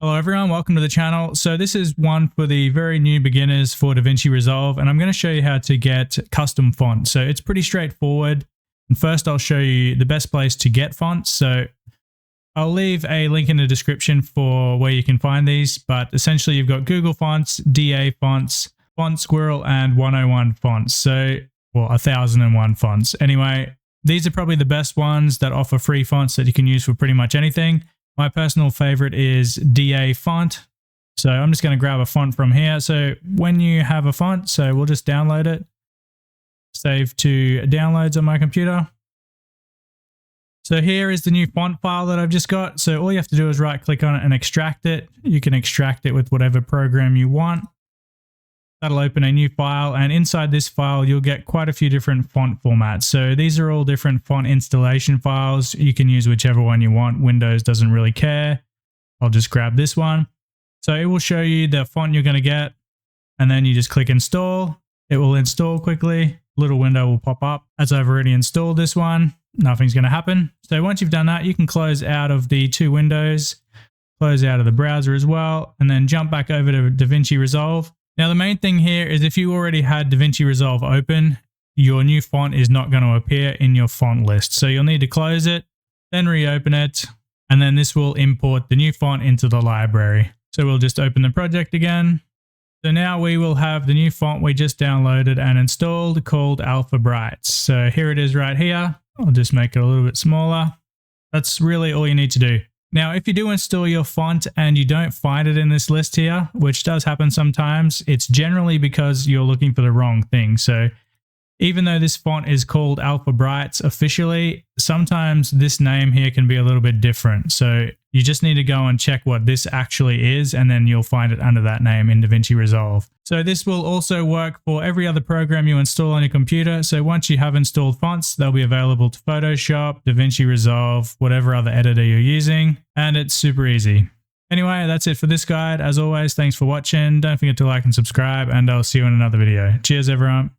Hello everyone, welcome to the channel. So this is one for the very new beginners for DaVinci Resolve, and I'm going to show you how to get custom fonts. So it's pretty straightforward. And first I'll show you the best place to get fonts. So I'll leave a link in the description for where you can find these, but essentially you've got Google Fonts, DA Fonts, Font Squirrel, and 101 Fonts. So, well, 1001 fonts. Anyway, these are probably the best ones that offer free fonts that you can use for pretty much anything. My personal favorite is DA font. So I'm just going to grab a font from here. So when you have a font, so we'll just download it, save to downloads on my computer. So here is the new font file that I've just got. So all you have to do is right click on it and extract it. You can extract it with whatever program you want. That'll open a new file, and inside this file you'll get quite a few different font formats. So these are all different font installation files. You can use whichever one you want. Windows doesn't really care. I'll just grab this one. So it will show you the font you're going to get, and then you just click install. It will install quickly. Little window will pop up. As I've already installed this one, nothing's going to happen. So once you've done that, you can close out of the two windows, close out of the browser as well, and then jump back over to DaVinci Resolve. Now, the main thing here is if you already had DaVinci Resolve open, your new font is not going to appear in your font list. So you'll need to close it, then reopen it, and then this will import the new font into the library. So we'll just open the project again. So now we will have the new font we just downloaded and installed called Alpha Brights. So here it is right here. I'll just make it a little bit smaller. That's really all you need to do. Now, if you do install your font and you don't find it in this list here, which does happen sometimes, it's generally because you're looking for the wrong thing. So even though this font is called Alpha Brights officially, sometimes this name here can be a little bit different. So you just need to go and check what this actually is, and then you'll find it under that name in DaVinci Resolve. So this will also work for every other program you install on your computer. So once you have installed fonts, they'll be available to Photoshop, DaVinci Resolve, whatever other editor you're using, and it's super easy. Anyway, that's it for this guide. As always, thanks for watching. Don't forget to like and subscribe, and I'll see you in another video. Cheers, everyone.